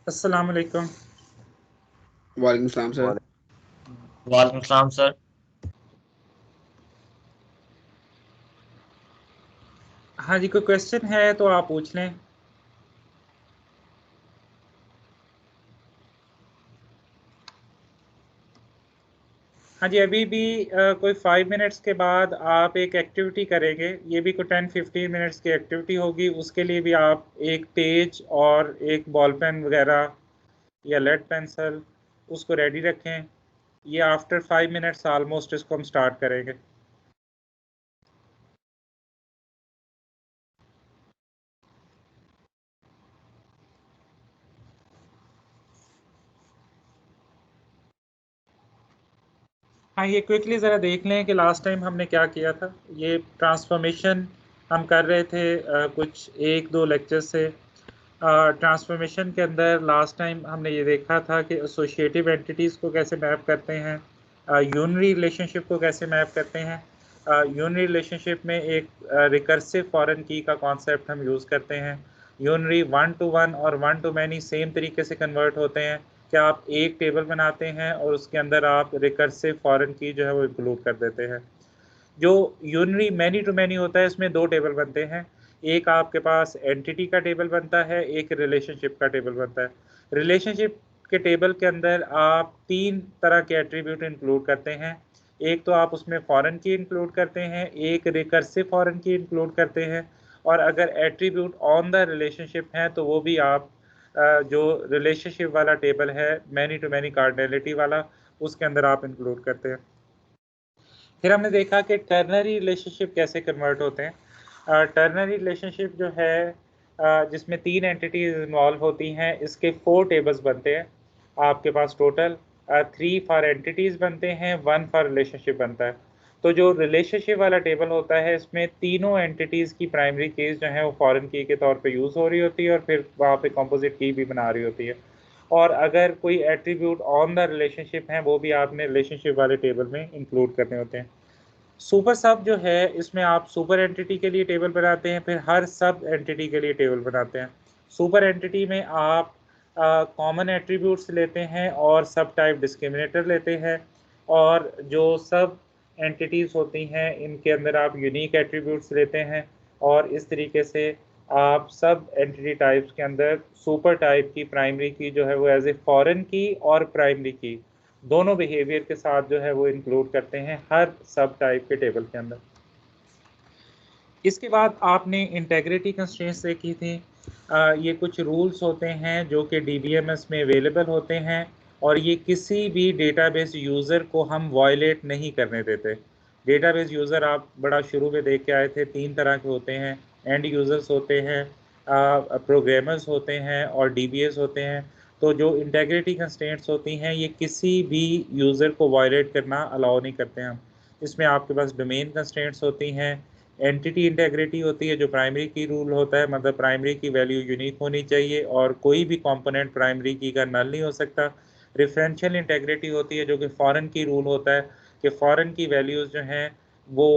अस्सलाम वालेकुम। वालेकुम सलाम सर। वालेकुम सलाम सर। हाँ जी, कोई क्वेश्चन है तो आप पूछ लें। हाँ जी, अभी भी कोई 5 मिनट्स के बाद आप एक एक्टिविटी करेंगे। ये भी कोई 10-15 मिनट्स की एक्टिविटी होगी। उसके लिए भी आप एक पेज और एक बॉल पेन वगैरह या लेड पेंसिल उसको रेडी रखें। ये आफ्टर 5 मिनट्स ऑलमोस्ट इसको हम स्टार्ट करेंगे। हाँ, ये क्विकली ज़रा देख लें कि लास्ट टाइम हमने क्या किया था। ये ट्रांसफॉर्मेशन हम कर रहे थे कुछ 1-2 लेक्चर से। ट्रांसफॉर्मेशन के अंदर लास्ट टाइम हमने ये देखा था कि एसोसिएटिव एंटिटीज़ को कैसे मैप करते हैं, यूनरी रिलेशनशिप को कैसे मैप करते हैं। यूनरी रिलेशनशिप में एक रिकर्सिव फॉरेन की का कॉन्सेप्ट हम यूज़ करते हैं। यूनरी 1 to 1 और 1 to many सेम तरीके से कन्वर्ट होते हैं कि आप एक टेबल बनाते हैं और उसके अंदर आप रिकर्सिव फॉरेन की जो है वो इंक्लूड कर देते हैं। जो यूनरी मैनी टू मैनी होता है इसमें दो टेबल बनते हैं। एक आपके पास एंटिटी का टेबल बनता है, एक रिलेशनशिप का टेबल बनता है। रिलेशनशिप के टेबल के अंदर आप 3 तरह के एट्रीब्यूट इंक्लूड करते हैं। एक तो आप उसमें फॉरेन की इंक्लूड करते हैं, एक रिकर्सिव फॉरेन की इंक्लूड करते हैं, और अगर एट्रीब्यूट ऑन द रिलेशनशिप हैं तो वो भी आप जो रिलेशनशिप वाला टेबल है मैनी टू मैनी कार्डिनलिटी वाला, उसके अंदर आप इंक्लूड करते हैं। फिर हमने देखा कि टर्नरी रिलेशनशिप कैसे कन्वर्ट होते हैं। टर्नरी रिलेशनशिप जो है जिसमें 3 एंटिटीज इन्वॉल्व होती हैं, इसके 4 टेबल्स बनते हैं। आपके पास टोटल 3 फॉर एंटिटीज बनते हैं, 1 फॉर रिलेशनशिप बनता है। तो जो रिलेशनशिप वाला टेबल होता है इसमें तीनों एंटिटीज़ की प्राइमरी कीज जो है वो फॉरेन की के तौर पे यूज़ हो रही होती है और फिर वहाँ पे कंपोजिट की भी बना रही होती है। और अगर कोई एट्रीब्यूट ऑन द रिलेशनशिप है वो भी आपने रिलेशनशिप वाले टेबल में इंक्लूड करने होते हैं। सुपर सब जो है इसमें आप सुपर एंटिटी के लिए टेबल बनाते हैं, फिर हर सब एंटिटी के लिए टेबल बनाते हैं। सुपर एंटिटी में आप कॉमन एट्रीब्यूट्स लेते हैं और सब टाइप डिस्क्रिमिनेटर लेते हैं, और जो सब एंटिटीज़ होती हैं इनके अंदर आप यूनिक एट्रीब्यूट्स लेते हैं, और इस तरीके से आप सब एंटिटी टाइप्स के अंदर सुपर टाइप की प्राइमरी की जो है वो एज ए फॉरेन की और प्राइमरी की दोनों बिहेवियर के साथ जो है वो इंक्लूड करते हैं हर सब टाइप के टेबल के अंदर। इसके बाद आपने इंटेग्रिटी कंस्ट्रेंट्स देखी थी। ये कुछ रूल्स होते हैं जो कि डीबीएमएस में अवेलेबल होते हैं, और ये किसी भी डेटाबेस यूज़र को हम वायलेट नहीं करने देते। डेटाबेस यूज़र आप बड़ा शुरू में देख के आए थे, 3 तरह के होते हैं। एंड यूज़र्स होते हैं, प्रोग्रामर्स होते हैं, और डीबीएस होते हैं। तो जो इंटेग्रिटी कंस्ट्रेंट्स होती हैं ये किसी भी यूज़र को वायलेट करना अलाउ नहीं करते हैं हम। इसमें आपके पास डोमेन कंस्ट्रेंट्स होती हैं, एंटिटी इंटेग्रिटी होती है जो प्राइमरी की रूल होता है, मतलब प्राइमरी की वैल्यू यूनिक होनी चाहिए और कोई भी कंपोनेंट प्राइमरी की का नल नहीं हो सकता। रेफरेंशियल इंटेग्रिटी होती है जो कि फॉरेन की रूल होता है कि फॉरेन की वैल्यूज़ जो हैं वो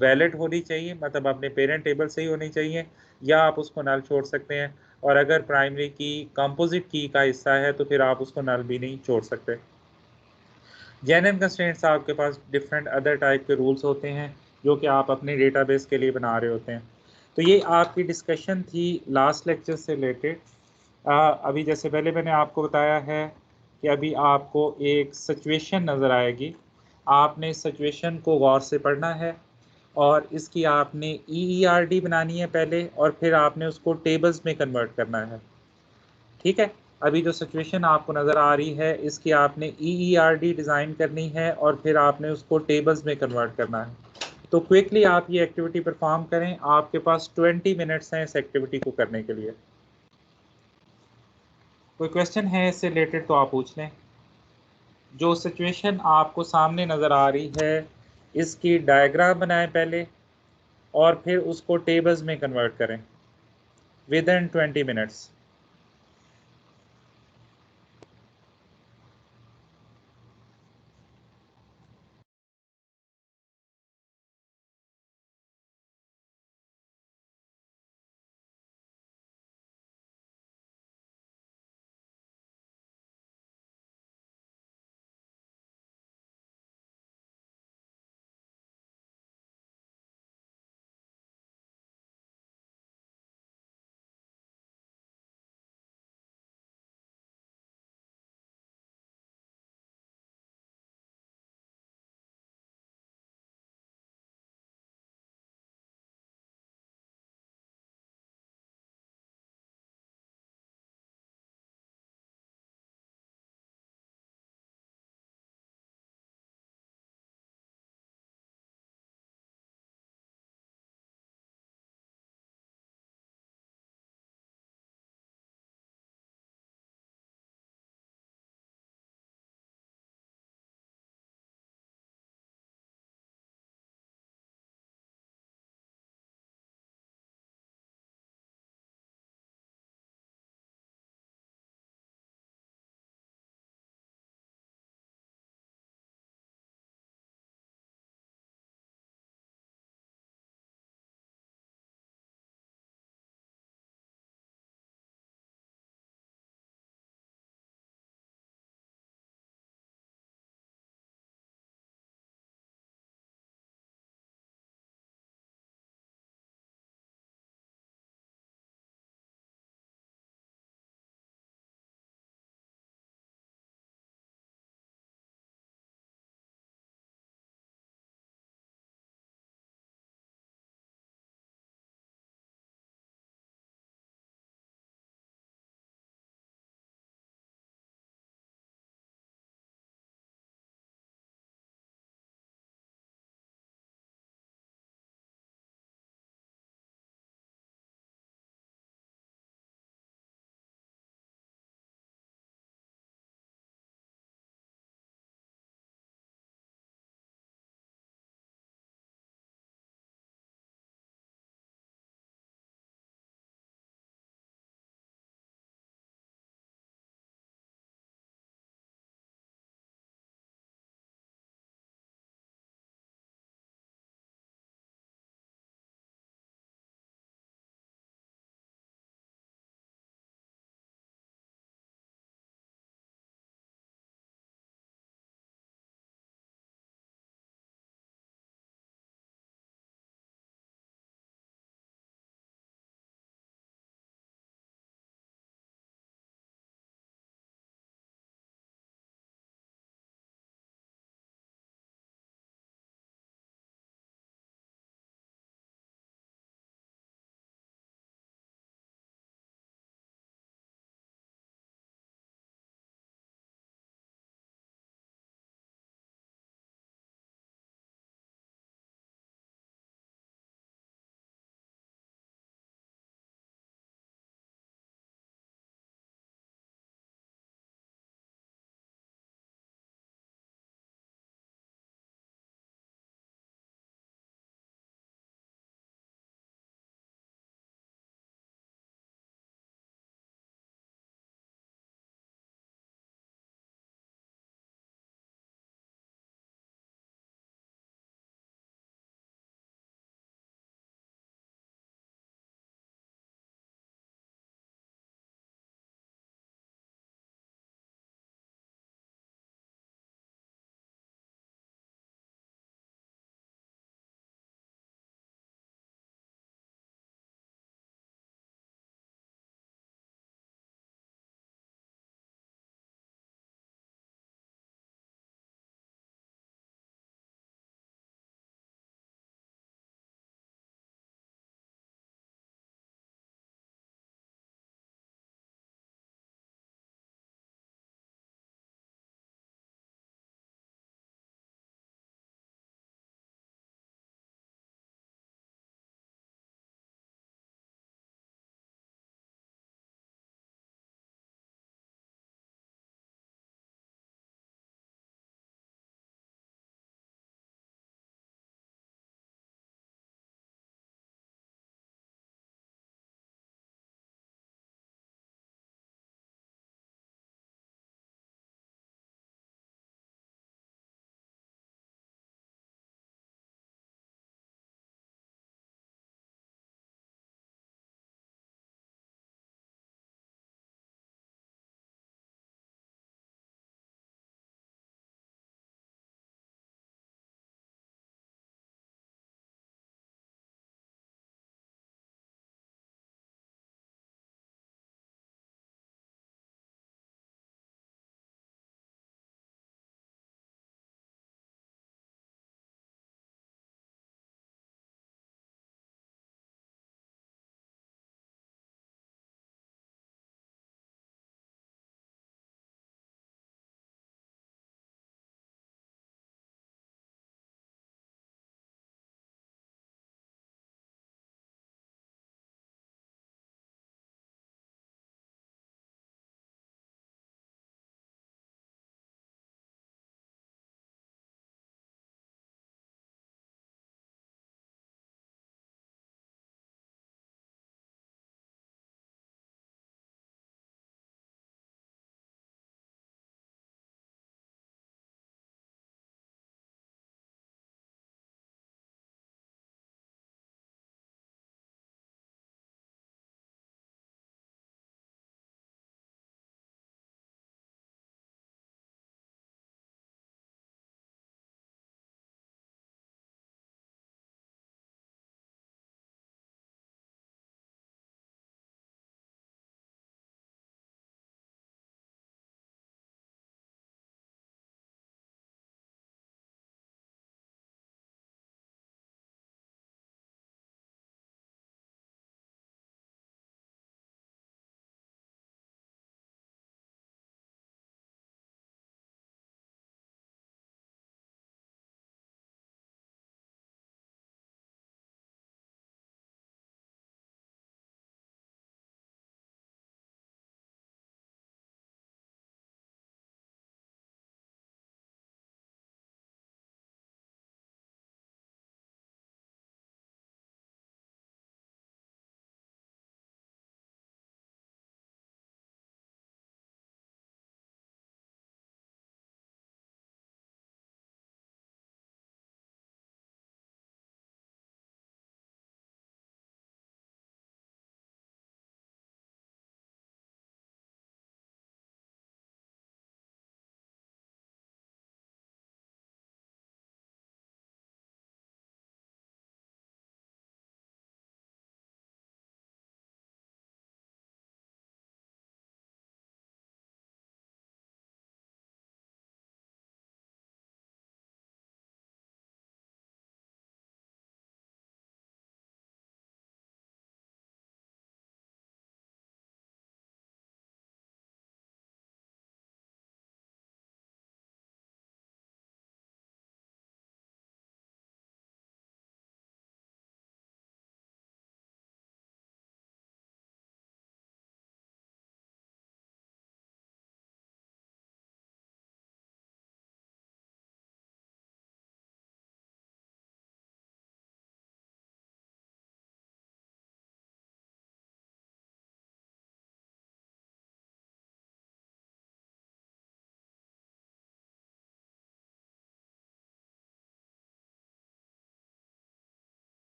वैलिड होनी चाहिए, मतलब अपने पेरेंट टेबल से ही होनी चाहिए, या आप उसको नल छोड़ सकते हैं। और अगर प्राइमरी की कंपोजिट की का हिस्सा है तो फिर आप उसको नल भी नहीं छोड़ सकते। जेनरल कंस्ट्रेंट्स आपके पास डिफरेंट अदर टाइप के रूल्स होते हैं जो कि आप अपने डेटाबेस के लिए बना रहे होते हैं। तो ये आपकी डिस्कशन थी लास्ट लेक्चर से रिलेटेड। अभी जैसे पहले मैंने आपको बताया है कि अभी आपको एक सिचुएशन नज़र आएगी, आपने इस सिचुएशन को गौर से पढ़ना है, और इसकी आपने EERD बनानी है पहले, और फिर आपने उसको टेबल्स में कन्वर्ट करना है। ठीक है, अभी जो सिचुएशन आपको नज़र आ रही है इसकी आपने EERD डिज़ाइन करनी है और फिर आपने उसको टेबल्स में कन्वर्ट करना है। तो क्विकली आप ये एक्टिविटी परफॉर्म करें, आपके पास 20 मिनट्स हैं इस एक्टिविटी को करने के लिए। कोई क्वेश्चन है इससे रिलेटेड तो आप पूछ लें। जो सिचुएशन आपको सामने नज़र आ रही है इसकी डायग्राम बनाएं पहले, और फिर उसको टेबल्स में कन्वर्ट करें विद इन 20 मिनट्स।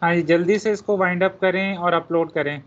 हाँ जी, जल्दी से इसको वाइंड अप करें और अपलोड करें।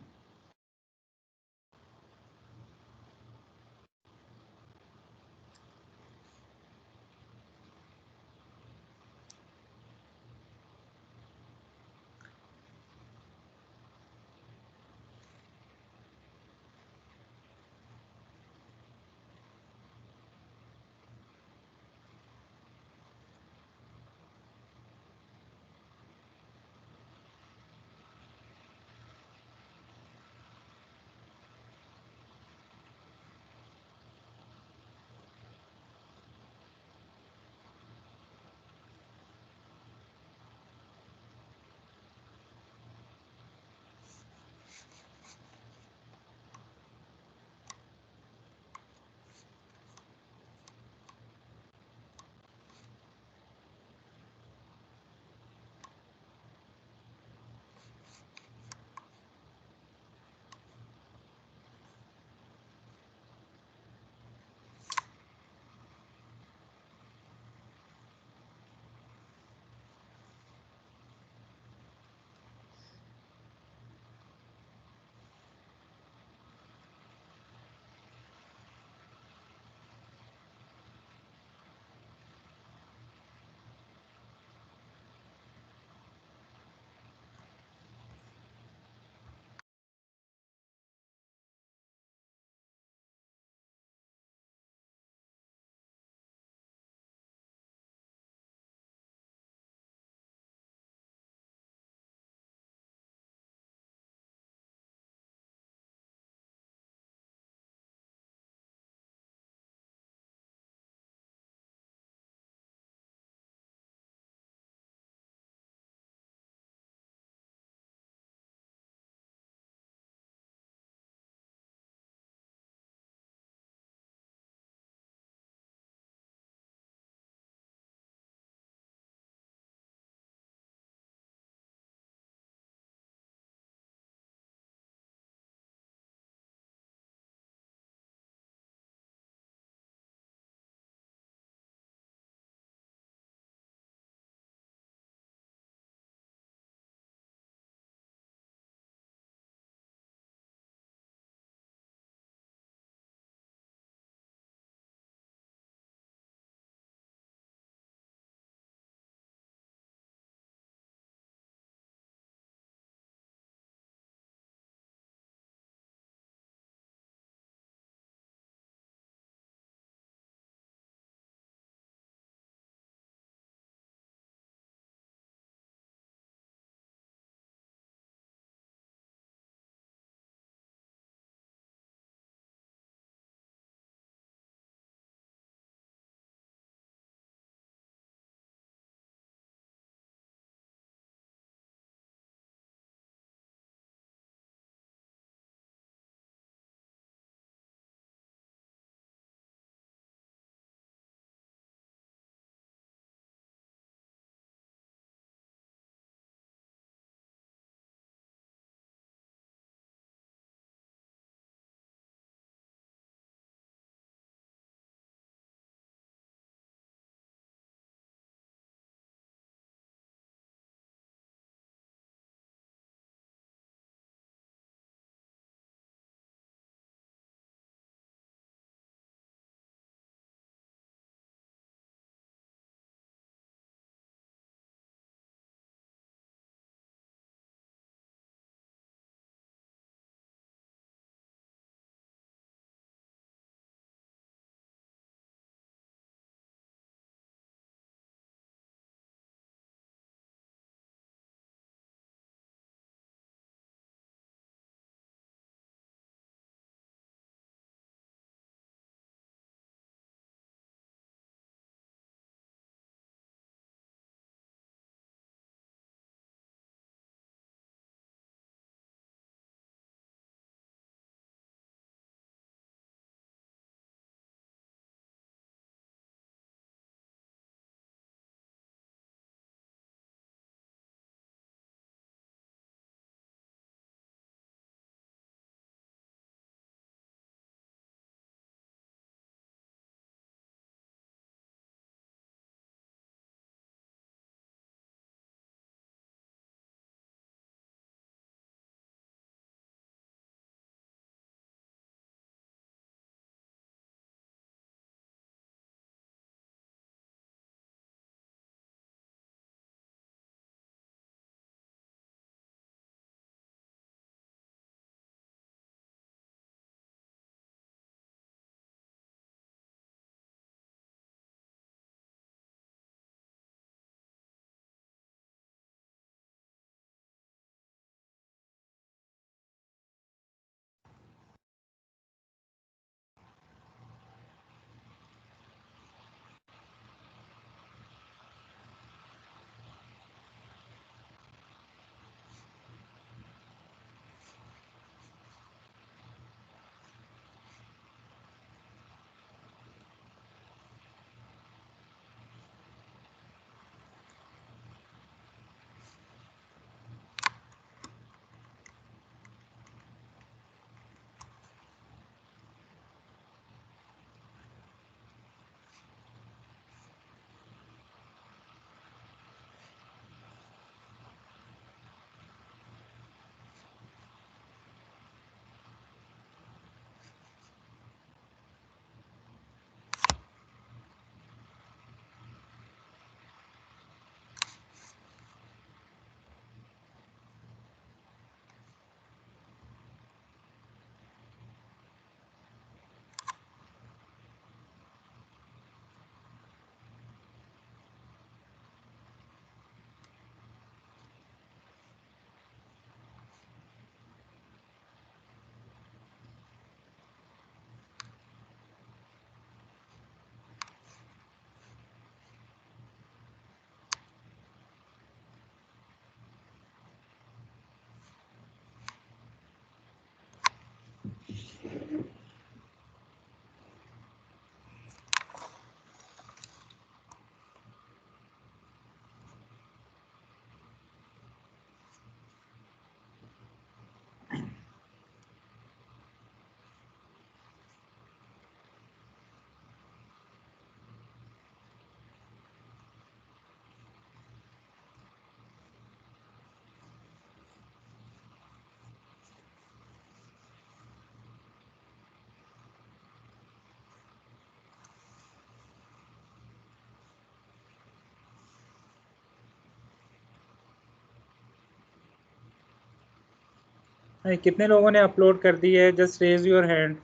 कितने लोगों ने अपलोड कर दी है? Just raise your hand.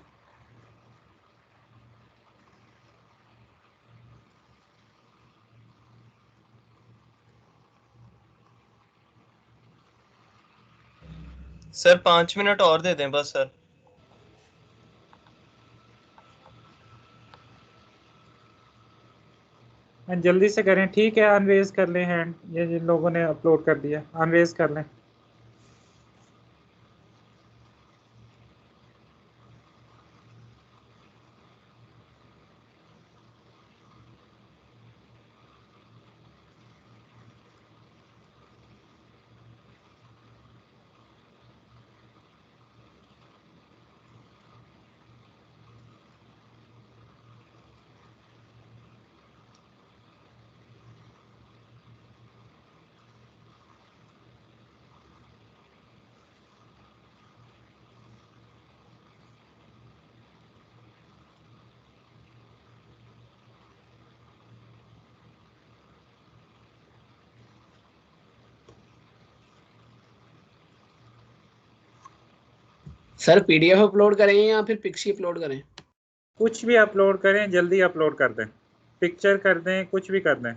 Sir 5 minute और दे दें बस सर। जल्दी से करें, ठीक है। अनरेज कर लें हैंड, ये जिन लोगों ने अपलोड कर दिया अनरेज कर लें। सर पीडीएफ अपलोड करें या फिर पिक्सी अपलोड करें? कुछ भी अपलोड करें, जल्दी अपलोड कर दें। पिक्चर कर दें, कुछ भी कर दें।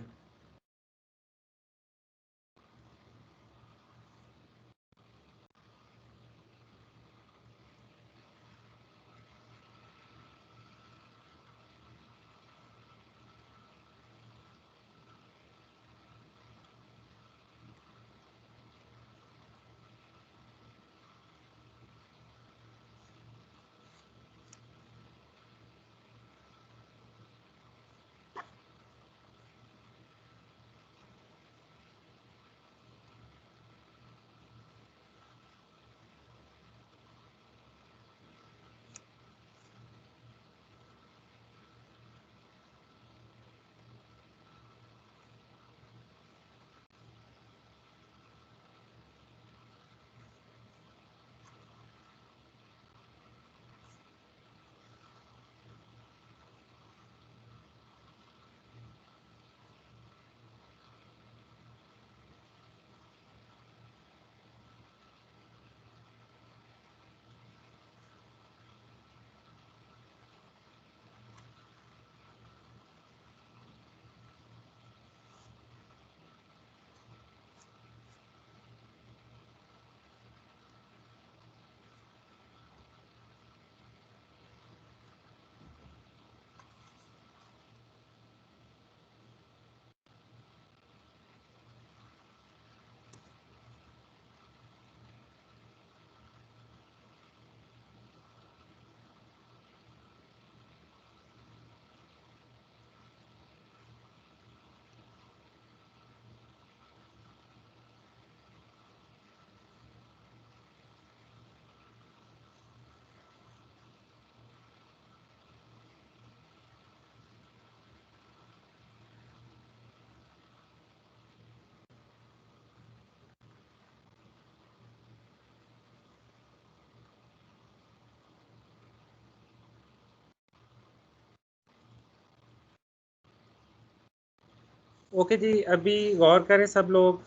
ओके जी, अभी गौर करें सब लोग।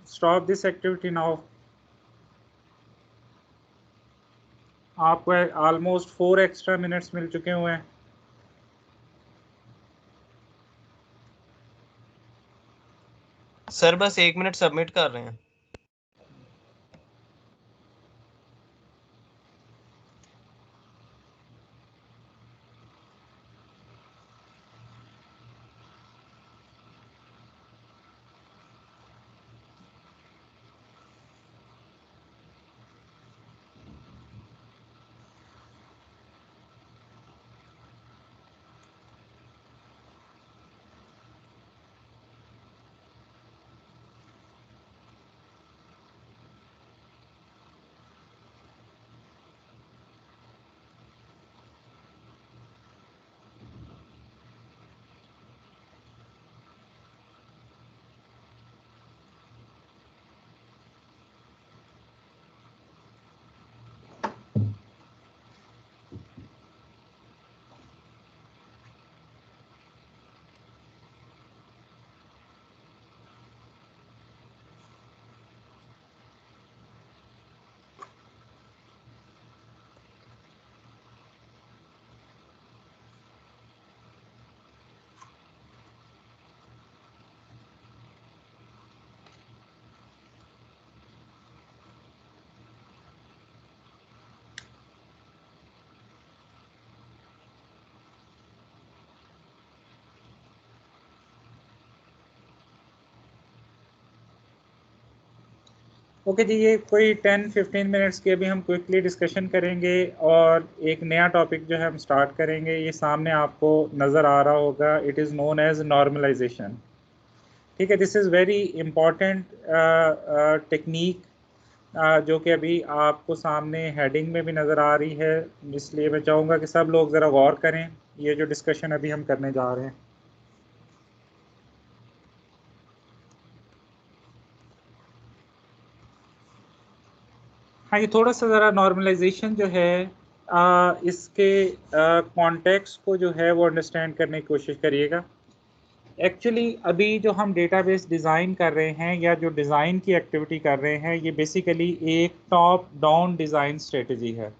Stop this activity now. आपको ऑलमोस्ट 4 एक्स्ट्रा मिनट्स मिल चुके हुए हैं। सर बस 1 मिनट सबमिट कर रहे हैं। ओके जी, ये कोई 10-15 मिनट्स के अभी हम क्विकली डिस्कशन करेंगे और एक नया टॉपिक जो है हम स्टार्ट करेंगे। ये सामने आपको नज़र आ रहा होगा, it is known as normalization. ठीक है, this is very important technique जो कि अभी आपको सामने हेडिंग में भी नज़र आ रही है, इसलिए मैं चाहूँगा कि सब लोग ज़रा गौर करें ये जो डिस्कशन अभी हम करने जा रहे हैं। हाँ, ये थोड़ा सा ज़रा नॉर्मलाइजेशन जो है इसके कॉन्टेक्स्ट को जो है वो अंडरस्टैंड करने की कोशिश करिएगा। एक्चुअली अभी जो हम डेटाबेस डिज़ाइन कर रहे हैं या जो डिज़ाइन की एक्टिविटी कर रहे हैं, ये बेसिकली एक टॉप डाउन डिज़ाइन स्ट्रेटजी है।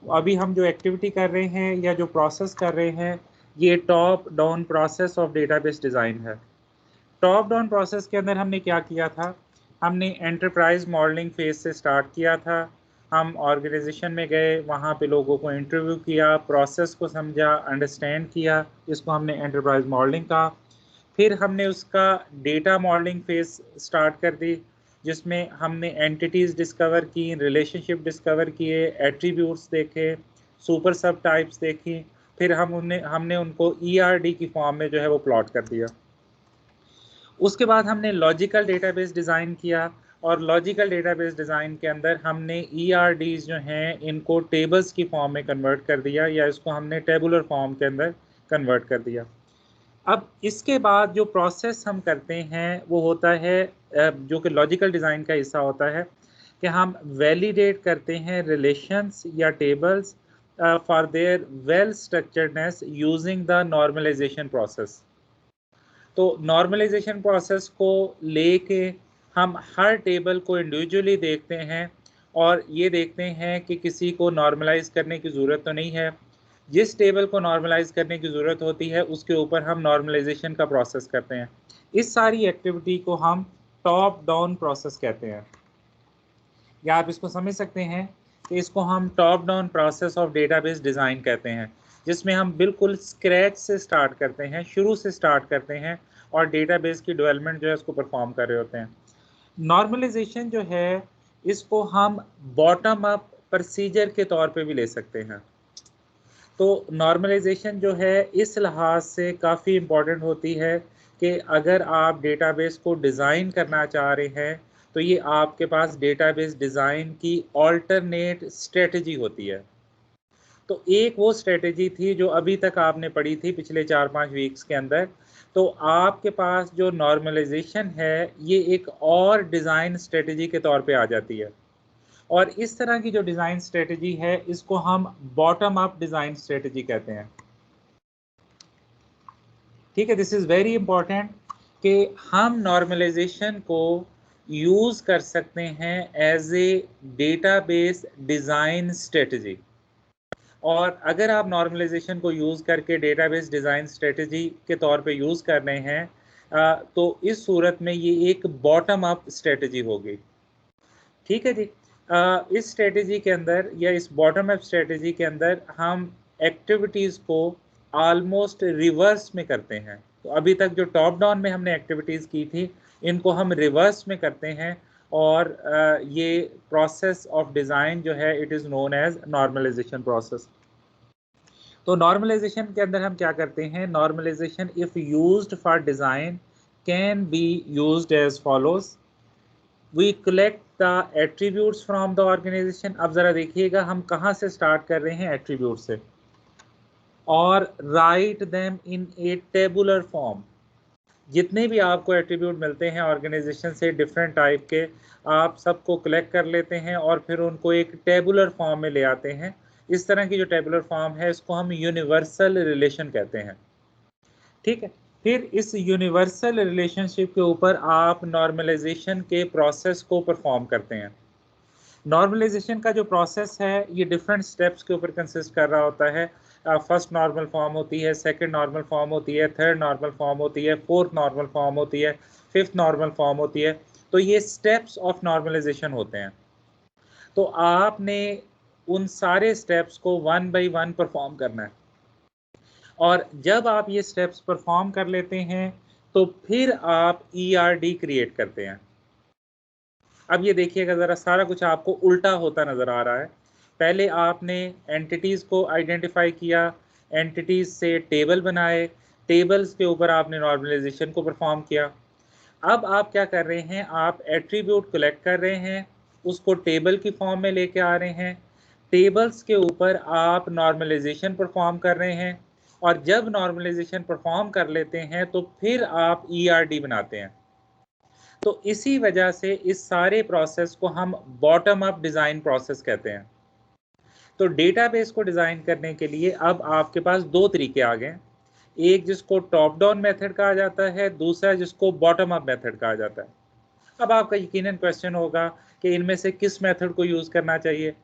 अभी हम जो एक्टिविटी कर रहे हैं या जो प्रोसेस कर रहे हैं, ये top down process of database design है। टॉप डाउन प्रोसेस के अंदर हमने क्या किया था, हमने एंटरप्राइज मॉडलिंग फेज से स्टार्ट किया था। हम ऑर्गेनाइजेशन में गए, वहाँ पे लोगों को इंटरव्यू किया, प्रोसेस को समझा, अंडरस्टैंड किया, इसको हमने एंटरप्राइज मॉडलिंग कहा। फिर हमने उसका डेटा मॉडलिंग फेज स्टार्ट कर दी, जिसमें हमने एंटिटीज़ डिस्कवर की, रिलेशनशिप डिस्कवर किए, एट्रीब्यूट्स देखे, सुपर सब टाइप्स देखी। फिर हमने उनको ERD की फॉर्म में जो है वो प्लॉट कर दिया। उसके बाद हमने लॉजिकल डेटाबेस डिज़ाइन किया और लॉजिकल डेटाबेस डिज़ाइन के अंदर हमने ERDs जो हैं इनको टेबल्स की फॉर्म में कन्वर्ट कर दिया, या इसको हमने टेबुलर फॉर्म के अंदर कन्वर्ट कर दिया। अब इसके बाद जो प्रोसेस हम करते हैं वो होता है जो कि लॉजिकल डिज़ाइन का हिस्सा होता है कि हम वैलिडेट करते हैं रिलेशंस या tables for their well structuredness using the normalisation process. तो नॉर्मलाइजेशन प्रोसेस को लेके हम हर टेबल को इंडिविजुअली देखते हैं और ये देखते हैं कि किसी को नॉर्मलाइज करने की ज़रूरत तो नहीं है। जिस टेबल को नॉर्मलाइज करने की ज़रूरत होती है उसके ऊपर हम नॉर्मलाइजेशन का प्रोसेस करते हैं। इस सारी एक्टिविटी को हम टॉप डाउन प्रोसेस कहते हैं, या आप इसको समझ सकते हैं कि इसको हम top down process of database design कहते हैं, जिसमें हम बिल्कुल स्क्रैच से स्टार्ट करते हैं, शुरू से स्टार्ट करते हैं और डेटाबेस की डेवलपमेंट जो है उसको परफॉर्म कर रहे होते हैं। नॉर्मलाइजेशन जो है इसको हम बॉटम अप प्रोसीजर के तौर पे भी ले सकते हैं। तो नॉर्मलाइजेशन जो है इस लिहाज से काफ़ी इम्पॉर्टेंट होती है कि अगर आप डेटाबेस को डिज़ाइन करना चाह रहे हैं तो ये आपके पास डेटाबेस डिज़ाइन की ऑल्टरनेट स्ट्रेटजी होती है। तो एक वो स्ट्रेटजी थी जो अभी तक आपने पढ़ी थी पिछले 4-5 वीक्स के अंदर। तो आपके पास जो नॉर्मलाइजेशन है ये एक और डिज़ाइन स्ट्रेटजी के तौर पे आ जाती है, और इस तरह की जो डिज़ाइन स्ट्रेटजी है इसको हम बॉटम अप डिज़ाइन स्ट्रेटजी कहते हैं। ठीक है, दिस इज़ वेरी इंपॉर्टेंट कि हम नॉर्मलाइजेशन को यूज़ कर सकते हैं as a database design strategy. और अगर आप नॉर्मलाइजेशन को यूज़ करके डेटाबेस डिज़ाइन स्ट्रेटजी के तौर पे यूज़ कर रहे हैं तो इस सूरत में ये एक बॉटम अप स्ट्रेटजी होगी। ठीक है जी। इस स्ट्रेटजी के अंदर या इस बॉटम अप स्ट्रेटजी के अंदर हम एक्टिविटीज़ को ऑलमोस्ट रिवर्स में करते हैं। तो अभी तक जो टॉप डाउन में हमने एक्टिविटीज़ की थी इनको हम रिवर्स में करते हैं, और ये प्रोसेस ऑफ डिज़ाइन जो है it is known as normalization process. तो नॉर्मलाइजेशन के अंदर हम क्या करते हैं, normalization if used for design can be used as follows. We collect the attributes from the organization. अब ज़रा देखिएगा हम कहाँ से स्टार्ट कर रहे हैं, एट्रीब्यूट से, और write them in A tabular form. जितने भी आपको एट्रीब्यूट मिलते हैं ऑर्गेनाइजेशन से डिफरेंट टाइप के, आप सबको कलेक्ट कर लेते हैं और फिर उनको एक टेबुलर फॉर्म में ले आते हैं। इस तरह की जो टेबुलर फॉर्म है इसको हम यूनिवर्सल रिलेशन कहते हैं। ठीक है, फिर इस यूनिवर्सल रिलेशनशिप के ऊपर आप नॉर्मलाइजेशन के प्रोसेस को परफॉर्म करते हैं। नॉर्मलाइजेशन का जो प्रोसेस है ये डिफरेंट स्टेप्स के ऊपर कंसिस्ट कर रहा होता है। फर्स्ट नॉर्मल फॉर्म होती है, सेकंड नॉर्मल फॉर्म होती है, थर्ड नॉर्मल फॉर्म होती है, फोर्थ नॉर्मल फॉर्म होती है, फिफ्थ नॉर्मल फॉर्म होती है। तो ये स्टेप्स ऑफ नॉर्मलाइजेशन होते हैं। तो आपने उन सारे स्टेप्स को वन बाय वन परफॉर्म करना है, और जब आप ये स्टेप्स परफॉर्म कर लेते हैं तो फिर आप ERD क्रिएट करते हैं। अब ये देखिएगा ज़रा, सारा कुछ आपको उल्टा होता नज़र आ रहा है। पहले आपने एंटिटीज़ को आइडेंटिफाई किया, एंटिटीज़ से टेबल बनाए, टेबल्स के ऊपर आपने नॉर्मलाइजेशन को परफॉर्म किया। अब आप क्या कर रहे हैं, आप एट्रीब्यूट कलेक्ट कर रहे हैं, उसको टेबल की फॉर्म में लेके आ रहे हैं, टेबल्स के ऊपर आप नॉर्मलाइजेशन परफॉर्म कर रहे हैं, और जब नॉर्मलाइजेशन परफॉर्म कर लेते हैं तो फिर आप ERD बनाते हैं। तो इसी वजह से इस सारे प्रोसेस को हम बॉटम अप डिज़ाइन प्रोसेस कहते हैं। तो डेटाबेस को डिज़ाइन करने के लिए अब आपके पास दो तरीके आ गए, एक जिसको टॉप डाउन मेथड कहा जाता है, दूसरा जिसको बॉटम अप मेथड कहा जाता है। अब आपका यकीनन क्वेश्चन होगा कि इनमें से किस मेथड को यूज़ करना चाहिए।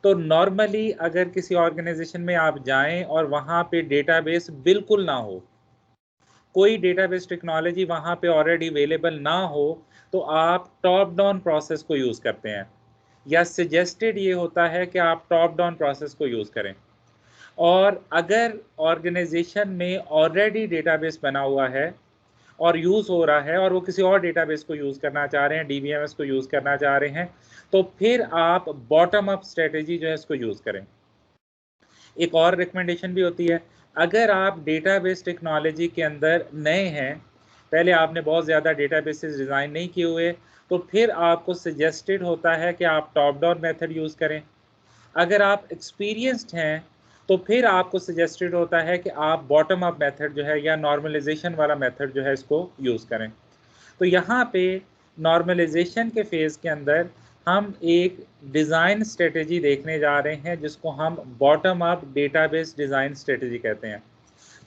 तो नॉर्मली अगर किसी ऑर्गेनाइजेशन में आप जाएं और वहाँ पे डेटाबेस बिल्कुल ना हो, कोई डेटाबेस टेक्नोलॉजी वहाँ पे ऑलरेडी अवेलेबल ना हो, तो आप टॉप डाउन प्रोसेस को यूज़ करते हैं, या सजेस्टेड ये होता है कि आप टॉप डाउन प्रोसेस को यूज़ करें। और अगर ऑर्गेनाइजेशन में ऑलरेडी डेटाबेस बना हुआ है और यूज़ हो रहा है और वो किसी और डेटाबेस को यूज़ करना चाह रहे हैं, DBMS को यूज़ करना चाह रहे हैं, तो फिर आप बॉटम अप स्ट्रेटेजी जो है इसको यूज़ करें। एक और रिकमेंडेशन भी होती है, अगर आप डेटाबेस टेक्नोलॉजी के अंदर नए हैं, पहले आपने बहुत ज़्यादा डेटाबेसेस डिज़ाइन नहीं किए हुए, तो फिर आपको सजेस्टेड होता है कि आप टॉप डाउन मेथड यूज़ करें। अगर आप एक्सपीरियंस्ड हैं तो फिर आपको सजेस्टेड होता है कि आप बॉटम अप मेथड जो है या नॉर्मलाइजेशन वाला मेथड जो है इसको यूज़ करें। तो यहाँ पे नॉर्मलाइजेशन के फेज़ के अंदर हम एक डिज़ाइन स्ट्रेटेजी देखने जा रहे हैं जिसको हम bottom up database design strategy कहते हैं।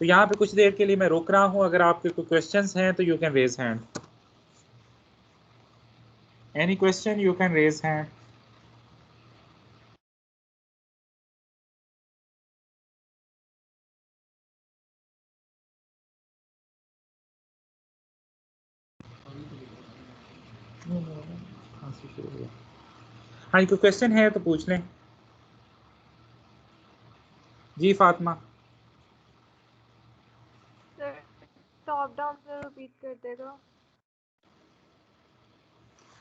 तो यहाँ पे कुछ देर के लिए मैं रुक रहा हूँ, अगर आपके कोई क्वेश्चंस हैं तो you can raise hand. Any question you can raise hand. हाँ, कोई क्वेश्चन है तो पूछ लें। जी फातिमा। सर टॉप डाउन से रिपीट कर देगा।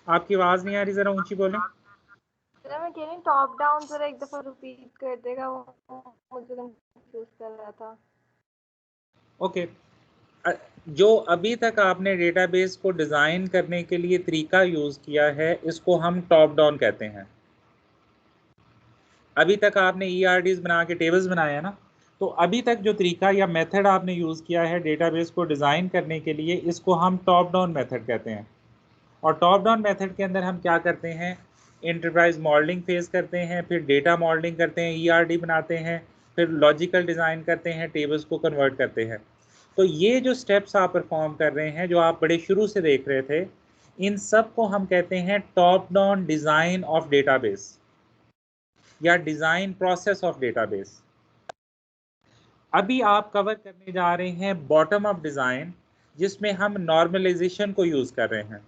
आपकी आवाज़ नहीं आ रही, ज़रा ऊंची बोलें। सर मैं कह रही हूँ टॉप डाउन जरा एक दफ़ा रिपीट कर देगा, वो मुझे कंफ्यूज कर रहा था। ओके, जो अभी तक आपने डेटाबेस को डिज़ाइन करने के लिए तरीका यूज़ किया है, इसको हम टॉप डाउन कहते हैं। अभी तक आपने ERDs बना के टेबल्स बनाए हैं ना, तो अभी तक जो तरीका या मेथड आपने यूज़ किया है डेटाबेस को डिज़ाइन करने के लिए, इसको हम टॉप डाउन मेथड कहते हैं। और टॉप डाउन मेथड के अंदर हम क्या करते हैं, एंटरप्राइज मॉडलिंग फेस करते हैं, फिर डेटा मॉडलिंग करते हैं, ERD बनाते हैं, फिर लॉजिकल डिज़ाइन करते हैं, टेबल्स को कन्वर्ट करते हैं। तो ये जो स्टेप्स आप परफॉर्म कर रहे हैं, जो आप बड़े शुरू से देख रहे थे, इन सब को हम कहते हैं top down design of database या डिज़ाइन प्रोसेस ऑफ डेटाबेस। अभी आप कवर करने जा रहे हैं बॉटम अप डिज़ाइन, जिसमें हम नॉर्मलाइजेशन को यूज़ कर रहे हैं।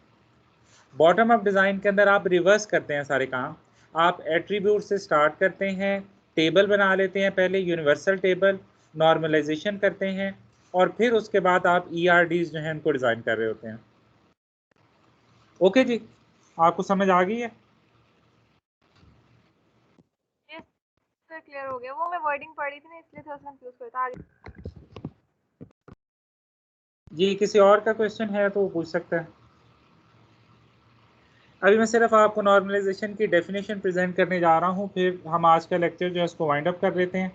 बॉटम अप डिज़ाइन के अंदर आप रिवर्स करते हैं सारे काम। आप एट्रीब्यूट से स्टार्ट करते हैं, टेबल बना लेते हैं, पहले यूनिवर्सल टेबल, नॉर्मलाइजेशन करते हैं, और फिर उसके बाद आप ERDs जो हैं उनको डिज़ाइन कर रहे होते हैं। ओके जी, आपको समझ आ गई है? सर क्लियर हो गया, वो मैं वर्डिंग पढ़ी थी ना इसलिए थोड़ा सा कंफ्यूज करता था। जी, किसी और का क्वेश्चन है तो वो पूछ सकता है। अभी मैं सिर्फ आपको नॉर्मलाइजेशन की डेफिनेशन प्रेजेंट करने जा रहा हूँ, फिर हम आज का लेक्चर जो है उसको वाइंड अप कर लेते हैं।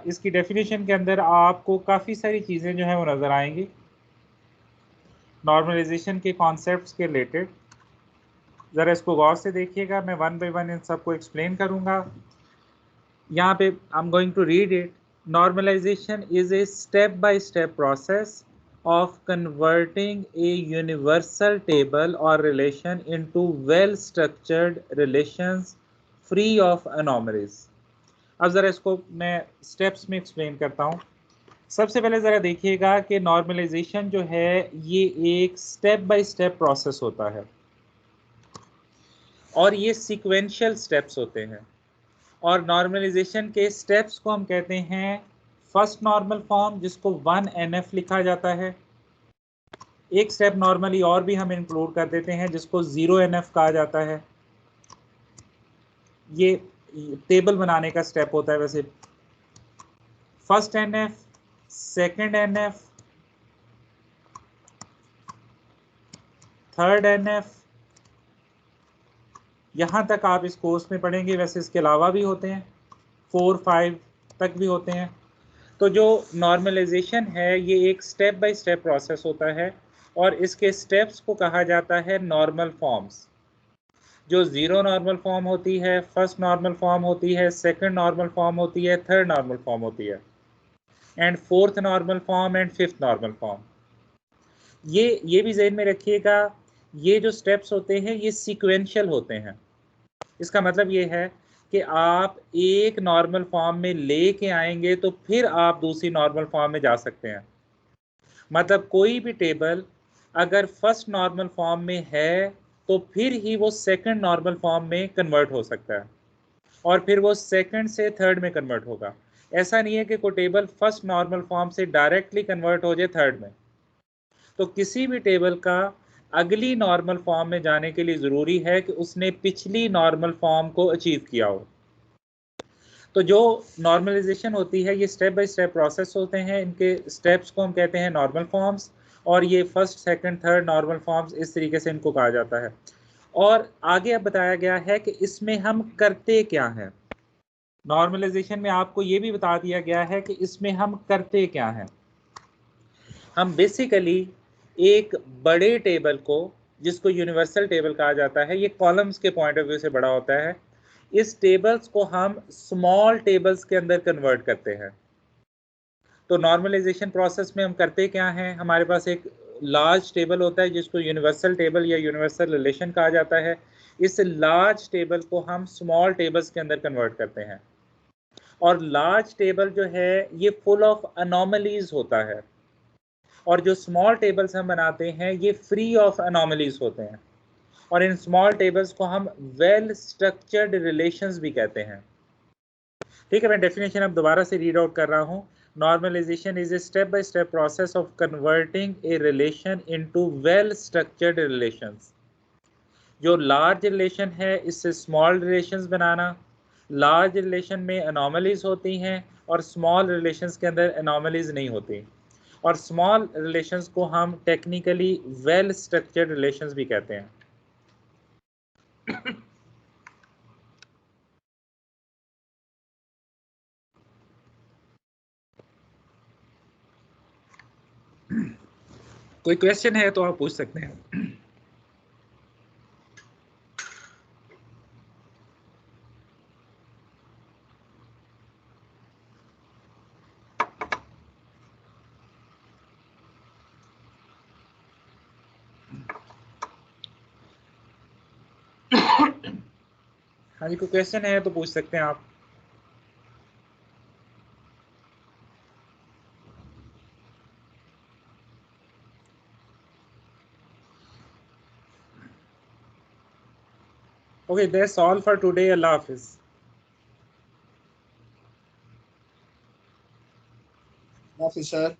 इसकी डेफिनेशन के अंदर आपको काफ़ी सारी चीज़ें जो हैं वो नज़र आएंगी नॉर्मलाइजेशन के कॉन्सेप्ट्स के रिलेटेड। ज़रा इसको गौर से देखिएगा, मैं वन बाय वन इन सबको एक्सप्लेन करूँगा। यहाँ पे I am going to read it. Normalization is a step by step process of converting a universal table or relation into well structured relations free of anomalies। अब ज़रा इसको मैं steps में explain करता हूँ। सबसे पहले ज़रा देखिएगा कि नॉर्मलाइजेशन जो है ये एक स्टेप बाय स्टेप प्रोसेस होता है और ये सीक्वेंशियल स्टेप्स होते हैं। और नॉर्मलाइजेशन के स्टेप्स को हम कहते हैं फर्स्ट नॉर्मल फॉर्म, जिसको 1NF लिखा जाता है। एक स्टेप नॉर्मली और भी हम इंक्लूड कर देते हैं जिसको 0NF कहा जाता है। ये टेबल बनाने का स्टेप होता है। वैसे first NF, second NF, third NF, यहाँ तक आप इस कोर्स में पढ़ेंगे। वैसे इसके अलावा भी होते हैं, 4, 5 तक भी होते हैं। तो जो नॉर्मलाइजेशन है ये एक स्टेप बाय स्टेप प्रोसेस होता है और इसके स्टेप्स को कहा जाता है नॉर्मल फॉर्म्स। जो 0 नॉर्मल फॉर्म होती है, फर्स्ट नॉर्मल फॉर्म होती है, सेकंड नॉर्मल फॉर्म होती है, थर्ड नॉर्मल फॉर्म होती है, and fourth normal form and fifth normal form. ये भी ज़हन में रखिएगा, ये जो स्टेप्स होते हैं ये सीक्वेंशियल होते हैं। इसका मतलब ये है कि आप एक नॉर्मल फॉर्म में लेके आएंगे तो फिर आप दूसरी नॉर्मल फॉर्म में जा सकते हैं। मतलब कोई भी टेबल अगर फर्स्ट नॉर्मल फॉर्म में है तो फिर ही वो सेकंड नॉर्मल फॉर्म में कन्वर्ट हो सकता है और फिर वो सेकंड से थर्ड में कन्वर्ट होगा। ऐसा नहीं है कि कोई टेबल फर्स्ट नॉर्मल फॉर्म से डायरेक्टली कन्वर्ट हो जाए थर्ड में। तो किसी भी टेबल का अगली नॉर्मल फॉर्म में जाने के लिए ज़रूरी है कि उसने पिछली नॉर्मल फॉर्म को अचीव किया हो। तो जो नॉर्मलाइजेशन होती है ये स्टेप बाय स्टेप प्रोसेस होते हैं। इनके स्टेप्स को हम कहते हैं नॉर्मल फॉर्म्स और ये first, second, third normal forms, इस तरीके से इनको कहा जाता है। और आगे अब बताया गया है कि इसमें हम करते क्या हैं। नॉर्मलाइजेशन में आपको ये भी बता दिया गया है कि इसमें हम करते क्या हैं। हम बेसिकली एक बड़े टेबल को, जिसको यूनिवर्सल टेबल कहा जाता है, ये कॉलम्स के पॉइंट ऑफ व्यू से बड़ा होता है, इस टेबल्स को हम स्मॉल टेबल्स के अंदर कन्वर्ट करते हैं। तो नॉर्मलाइजेशन प्रोसेस में हम करते क्या हैं, हमारे पास एक लार्ज टेबल होता है जिसको यूनिवर्सल टेबल या यूनिवर्सल रिलेशन कहा जाता है। इस लार्ज टेबल को हम स्मॉल टेबल्स के अंदर कन्वर्ट करते हैं और लार्ज टेबल जो है ये फुल ऑफ अनोमलीज होता है और जो स्मॉल टेबल्स हम बनाते हैं ये फ्री ऑफ अनोमलीज होते हैं। और इन स्मॉल टेबल्स को हम वेल स्ट्रक्चर्ड रिलेशंस भी कहते हैं। ठीक है, मैं डेफिनेशन अब दोबारा से रीड आउट कर रहा हूँ। Normalization is a step by step process of converting a relation into well structured relations. जो लार्ज रिलेशन है इससे स्मॉल रिलेशंस बनाना। लार्ज रिलेशन में अनोमलीज होती हैं और स्मॉल रिलेशंस के अंदर अनोमलीज नहीं होती। और स्मॉल रिलेशंस को हम टेक्निकली वेल स्ट्रक्चर्ड रिलेशंस भी कहते हैं। कोई क्वेश्चन है तो आप पूछ सकते हैं। हाँ जी, कोई क्वेश्चन है तो पूछ सकते हैं आप। Okay, that's all for today. Allah Hafiz. Officer.